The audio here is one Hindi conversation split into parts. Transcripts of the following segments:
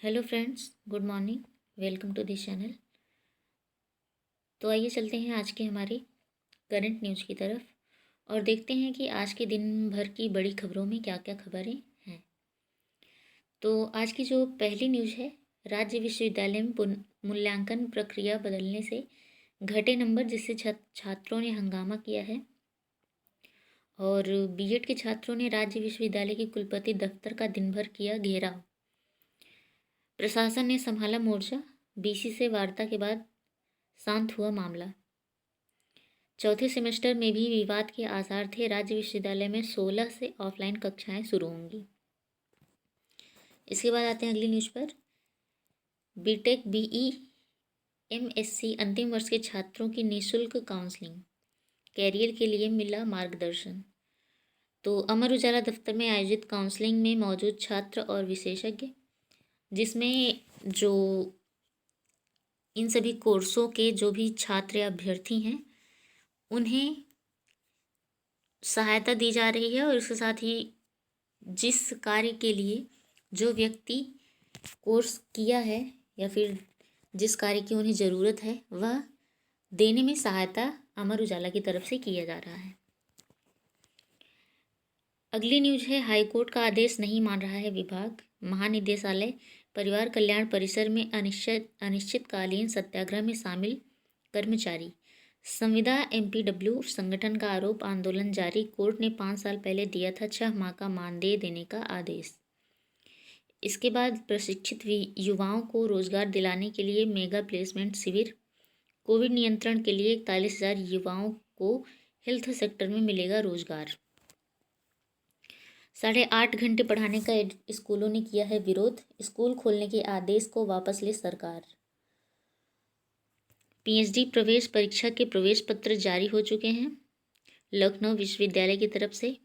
Hello friends, good morning. Welcome to this channel. तो आइए चलते हैं आज के हमारे करंट न्यूज़ की तरफ और देखते हैं कि आज के दिन भर की बड़ी खबरों में क्या क्या खबरें हैं। तो आज की जो पहली न्यूज़ है, राज्य विश्वविद्यालय में मूल्यांकन प्रक्रिया बदलने से घटे नंबर, जिससे छात्रों ने हंगामा किया है। और बीएड के छात्रों ने राज्य विश्वविद्यालय के कुलपति दफ्तर का दिन भर किया घेराव। प्रशासन ने संभाला मोर्चा, बीसी से वार्ता के बाद शांत हुआ मामला। चौथे सेमेस्टर में भी विवाद के आसार थे। राज्य विश्वविद्यालय में 16 से ऑफलाइन कक्षाएं शुरू होंगी। इसके बाद आते हैं अगली न्यूज़ पर। बीटेक, बीई, एमएससी अंतिम वर्ष के छात्रों की निःशुल्क काउंसलिंग, कैरियर के लिए मिला मार्गदर्शन। तो अमर उजाला दफ्तर में आयोजित काउंसलिंग में मौजूद छात्र और विशेषज्ञ, जिसमें जो इन सभी कोर्सों के जो भी छात्र या अभ्यर्थी हैं उन्हें सहायता दी जा रही है। और इसके साथ ही जिस कार्य के लिए जो व्यक्ति कोर्स किया है या फिर जिस कार्य की उन्हें ज़रूरत है वह देने में सहायता अमर उजाला की तरफ से किया जा रहा है। अगली न्यूज़ है, हाईकोर्ट का आदेश नहीं मान रहा है विभाग। महानिदेशालय परिवार कल्याण परिसर में अनिश्चितकालीन सत्याग्रह में शामिल कर्मचारी। संविदा एमपीडब्ल्यू संगठन का आरोप, आंदोलन जारी। कोर्ट ने 5 साल पहले दिया था 6 माह का मानदेय देने का आदेश। इसके बाद प्रशिक्षित युवाओं को रोजगार दिलाने के लिए मेगा प्लेसमेंट शिविर। कोविड नियंत्रण के लिए 41,000 युवाओं को हेल्थ सेक्टर में मिलेगा रोजगार। 8.5 घंटे पढ़ाने का स्कूलों ने किया है विरोध। स्कूल खोलने के आदेश को वापस ले सरकार। पीएचडी प्रवेश परीक्षा के प्रवेश पत्र जारी हो चुके हैं लखनऊ विश्वविद्यालय की तरफ से।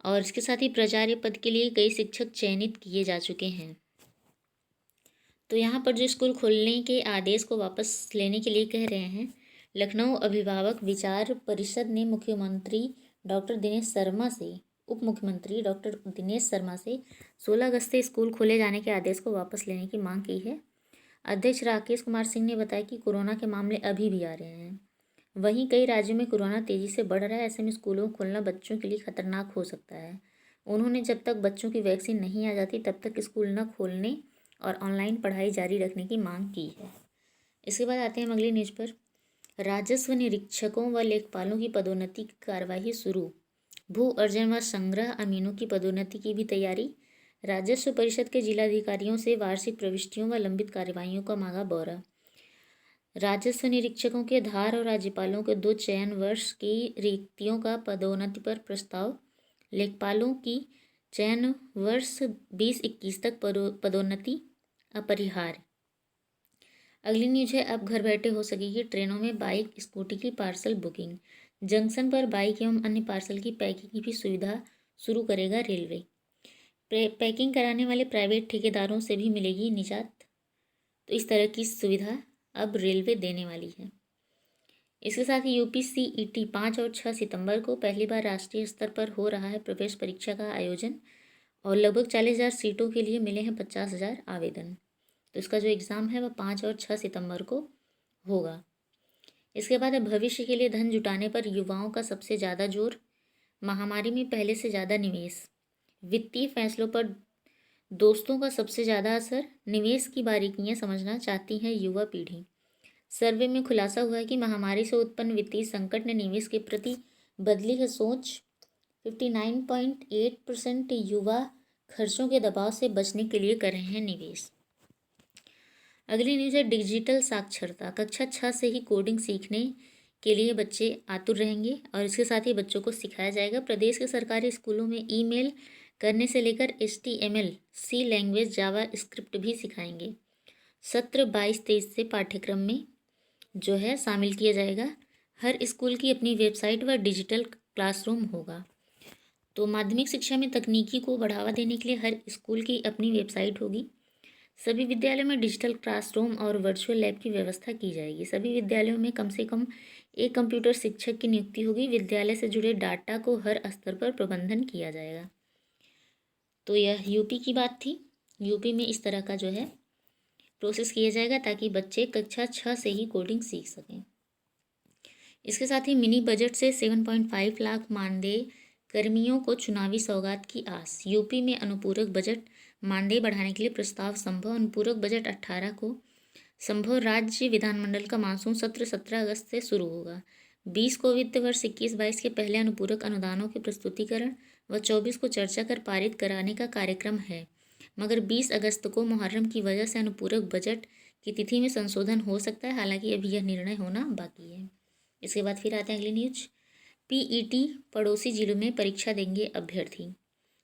और इसके साथ ही प्राचार्य पद के लिए कई शिक्षक चयनित किए जा चुके हैं। तो यहाँ पर जो स्कूल खोलने के आदेश को वापस लेने के लिए कह रहे हैं, लखनऊ अभिभावक विचार परिषद ने मुख्यमंत्री डॉक्टर दिनेश शर्मा से उप मुख्यमंत्री डॉक्टर दिनेश शर्मा से 16 अगस्त से स्कूल खोले जाने के आदेश को वापस लेने की मांग की है। अध्यक्ष राकेश कुमार सिंह ने बताया कि कोरोना के मामले अभी भी आ रहे हैं। वहीं कई राज्यों में कोरोना तेज़ी से बढ़ रहा है। ऐसे में स्कूलों को खोलना बच्चों के लिए खतरनाक हो सकता है। उन्होंने जब तक बच्चों की वैक्सीन नहीं आ जाती तब तक स्कूल न खोलने और ऑनलाइन पढ़ाई जारी रखने की मांग की है। इसके बाद आते हैं हम अगली न्यूज़ पर। राजस्व निरीक्षकों व लेखपालों की पदोन्नति की कार्यवाही शुरू। भू अर्जन व संग्रह अमीनों की पदोन्नति की भी तैयारी। राजस्व परिषद के जिलाधिकारियों से वार्षिक प्रविष्टियों व लंबित कार्यवाहियों का मांगा ब्यौरा। राजस्व निरीक्षकों के धार और राज्यपालों के 2 चयन वर्ष की रिक्तियों का पदोन्नति पर प्रस्ताव। लेखपालों की चयन वर्ष 2021 तक पदोन्नति अपरिहार्य। अगली न्यूज़ है, अब घर बैठे हो सकेगी ट्रेनों में बाइक स्कूटी की पार्सल बुकिंग। जंक्शन पर बाइक एवं अन्य पार्सल की पैकिंग की भी सुविधा शुरू करेगा रेलवे। पैकिंग कराने वाले प्राइवेट ठेकेदारों से भी मिलेगी निजात। तो इस तरह की सुविधा अब रेलवे देने वाली है। इसके साथ ही यूपीसीईटी 5 और 6 सितंबर को पहली बार राष्ट्रीय स्तर पर हो रहा है प्रवेश परीक्षा का आयोजन। और लगभग 40,000 सीटों के लिए मिले हैं 50,000 आवेदन। तो इसका जो एग्ज़ाम है वह 5 और 6 सितंबर को होगा। इसके बाद भविष्य के लिए धन जुटाने पर युवाओं का सबसे ज़्यादा जोर। महामारी में पहले से ज़्यादा निवेश। वित्तीय फैसलों पर दोस्तों का सबसे ज़्यादा असर। निवेश की बारीकियां समझना चाहती है युवा पीढ़ी। सर्वे में खुलासा हुआ है कि महामारी से उत्पन्न वित्तीय संकट ने निवेश के प्रति बदली है सोच। 59.8% युवा खर्चों के दबाव से बचने के लिए कर रहे हैं निवेश। अगली न्यूज़ है, डिजिटल साक्षरता। कक्षा 6 से ही कोडिंग सीखने के लिए बच्चे आतुर रहेंगे और इसके साथ ही बच्चों को सिखाया जाएगा। प्रदेश के सरकारी स्कूलों में ईमेल करने से लेकर HTML, C लैंग्वेज, जावा स्क्रिप्ट भी सिखाएंगे। सत्र 22-23 से पाठ्यक्रम में जो है शामिल किया जाएगा। हर स्कूल की अपनी वेबसाइट व डिजिटल क्लासरूम होगा। तो माध्यमिक शिक्षा में तकनीकी को बढ़ावा देने के लिए हर स्कूल की अपनी वेबसाइट होगी। सभी विद्यालयों में डिजिटल क्लासरूम और वर्चुअल लैब की व्यवस्था की जाएगी। सभी विद्यालयों में कम से कम एक कंप्यूटर शिक्षक की नियुक्ति होगी। विद्यालय से जुड़े डाटा को हर स्तर पर प्रबंधन किया जाएगा। तो यह यूपी की बात थी। यूपी में इस तरह का जो है प्रोसेस किया जाएगा ताकि बच्चे कक्षा 6 से ही कोडिंग सीख सकें। इसके साथ ही मिनी बजट से 7.5 लाख मानदेय कर्मियों को चुनावी सौगात की आस। यूपी में अनुपूरक बजट मानदेय बढ़ाने के लिए प्रस्ताव संभव। अनुपूरक बजट 18 को संभव। राज्य विधानमंडल का मानसून सत्र 17 अगस्त से शुरू होगा। 20 को वित्त वर्ष 21-22 के पहले अनुपूरक अनुदानों के प्रस्तुतिकरण व 24 को चर्चा कर पारित कराने का कार्यक्रम है, मगर 20 अगस्त को मुहर्रम की वजह से अनुपूरक बजट की तिथि में संशोधन हो सकता है। हालांकि अभी यह निर्णय होना बाकी है। इसके बाद फिर आते हैं अगली न्यूज। पीईटी पड़ोसी जिलों में परीक्षा देंगे अभ्यर्थी।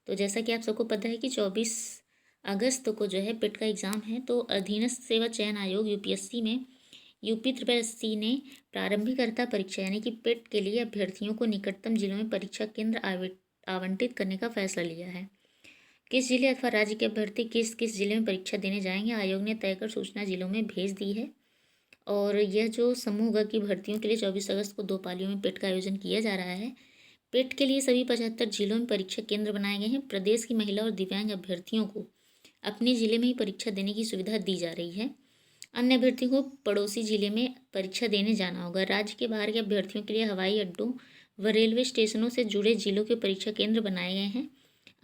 तो जैसा कि आप सबको पता है कि 24 अगस्त को जो है पिट का एग्ज़ाम है। तो अधीनस्थ सेवा चयन आयोग यूपीएससी में यूपी SSC ने प्रारंभिकर्ता परीक्षा यानी कि पिट के लिए अभ्यर्थियों को निकटतम जिलों में परीक्षा केंद्र आवंटित करने का फैसला लिया है। किस जिले अथवा राज्य के अभ्यर्थी किस किस जिले में परीक्षा देने जाएंगे, आयोग ने तय कर सूचना जिलों में भेज दी है। और यह जो समूह ग की भर्तियों के लिए 24 अगस्त को 2 पालियों में पिट का आयोजन किया जा रहा है। पिट के लिए सभी 75 जिलों में परीक्षा केंद्र बनाए गए हैं। प्रदेश की महिला और दिव्यांग अभ्यर्थियों को अपने जिले में ही परीक्षा देने की सुविधा दी जा रही है। अन्य अभ्यर्थियों को पड़ोसी जिले में परीक्षा देने जाना होगा। राज्य के बाहर के अभ्यर्थियों के लिए हवाई अड्डों व रेलवे स्टेशनों से जुड़े जिलों के परीक्षा केंद्र बनाए गए हैं।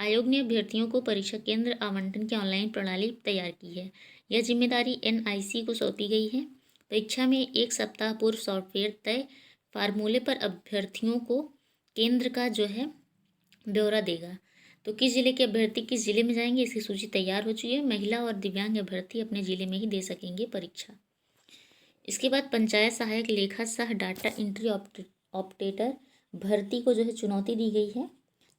आयोग ने अभ्यर्थियों को परीक्षा केंद्र आवंटन की ऑनलाइन प्रणाली तैयार की है। यह जिम्मेदारी NIC को सौंपी गई है। परीक्षा में 1 सप्ताह पूर्व सॉफ्टवेयर तय फार्मूले पर अभ्यर्थियों को केंद्र का जो है ब्यौरा देगा। तो किस जिले के अभ्यर्थी किस जिले में जाएंगे, इसकी सूची तैयार हो चुकी है। महिला और दिव्यांग अभ्यर्थी अपने जिले में ही दे सकेंगे परीक्षा। इसके बाद पंचायत सहायक लेखा सह डाटा एंट्री ऑपरेटर भर्ती को जो है चुनौती दी गई है।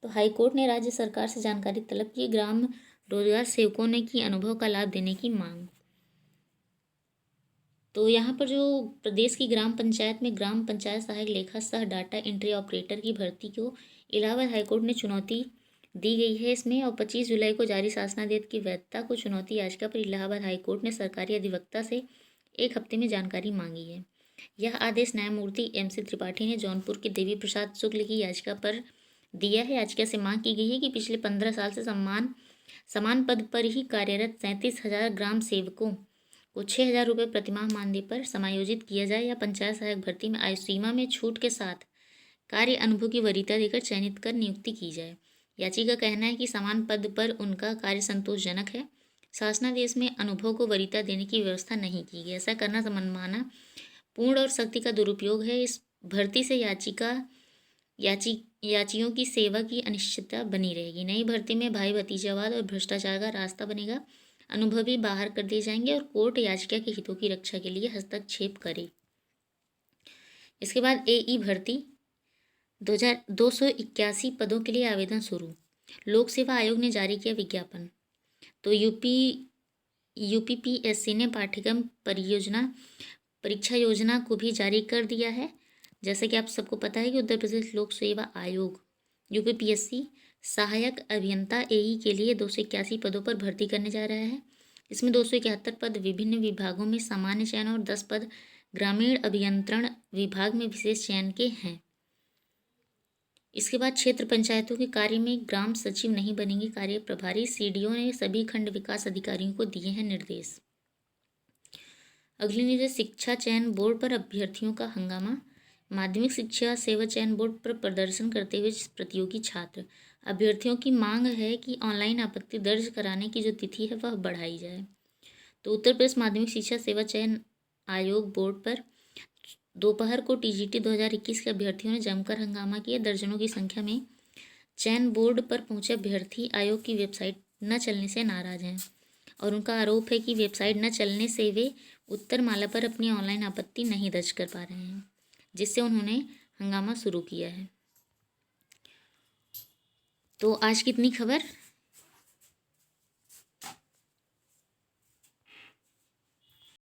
तो हाईकोर्ट ने राज्य सरकार से जानकारी तलब की। ग्राम रोजगार सेवकों ने की अनुभव का लाभ देने की मांग। तो यहाँ पर जो प्रदेश की ग्राम पंचायत में ग्राम पंचायत सहायक लेखा सह डाटा एंट्री ऑपरेटर की भर्ती को इलाहाबाद हाईकोर्ट ने चुनौती दी गई है इसमें। और 25 जुलाई को जारी शासनादेश की वैधता को चुनौती याचिका पर इलाहाबाद हाईकोर्ट ने सरकारी अधिवक्ता से 1 हफ्ते में जानकारी मांगी है। यह आदेश न्यायमूर्ति MC त्रिपाठी ने जौनपुर के देवी प्रसाद शुक्ल की याचिका पर दिया है। याचिका से मांग की गई है कि पिछले 15 साल से समान पद पर ही कार्यरत 37,000 ग्राम सेवकों को 6,000 रुपये प्रतिमाह मानदेय पर समायोजित किया जाए या पंचायत सहायक भर्ती में आयु सीमा में छूट के साथ कार्य अनुभव की वरीयता देकर चयनित कर नियुक्ति की जाए। याचिका का कहना है कि समान पद पर उनका कार्य संतोषजनक है। शासनादेश में अनुभव को वरीयता देने की व्यवस्था नहीं की गई। ऐसा करना मनमाना पूर्ण और शक्ति का दुरुपयोग है। इस भर्ती से याचियों की सेवा की अनिश्चितता बनी रहेगी। नई भर्ती में भाई भतीजावाद और भ्रष्टाचार का रास्ता बनेगा। अनुभवी बाहर कर दिए जाएंगे और कोर्ट याचिका के हितों की रक्षा के लिए हस्तक्षेप करे। इसके बाद AE भर्ती 281 पदों के लिए आवेदन शुरू। लोक सेवा आयोग ने जारी किया विज्ञापन। तो UPPSC ने पाठ्यक्रम परीक्षा योजना को भी जारी कर दिया है। जैसे कि आप सबको पता है कि उत्तर प्रदेश लोक सेवा आयोग UPPSC सहायक अभियंता AE के लिए 281 पदों पर भर्ती करने जा रहा है। इसमें 271 पद विभिन्न विभागों में सामान्य चयन और 10 पद ग्रामीण अभियंत्रण विभाग में विशेष चयन के हैं। इसके बाद क्षेत्र पंचायतों के कार्य में ग्राम सचिव नहीं बनेंगे कार्य प्रभारी। CDO ने सभी खंड विकास अधिकारियों को दिए हैं निर्देश। अगली न्यूज़ है शिक्षा चयन बोर्ड पर अभ्यर्थियों का हंगामा। माध्यमिक शिक्षा सेवा चयन बोर्ड पर प्रदर्शन करते हुए प्रतियोगी छात्र अभ्यर्थियों की मांग है कि ऑनलाइन आपत्ति दर्ज कराने की जो तिथि है वह बढ़ाई जाए। तो उत्तर प्रदेश माध्यमिक शिक्षा सेवा चयन आयोग बोर्ड पर दोपहर को TGT 2021 के अभ्यर्थियों ने जमकर हंगामा किया। दर्जनों की संख्या में चयन बोर्ड पर पहुंचे अभ्यर्थी आयोग की वेबसाइट न चलने से नाराज हैं और उनका आरोप है कि वेबसाइट न चलने से वे उत्तरमाला पर अपनी ऑनलाइन आपत्ति नहीं दर्ज कर पा रहे हैं, जिससे उन्होंने हंगामा शुरू किया है। तो आज की इतनी खबर।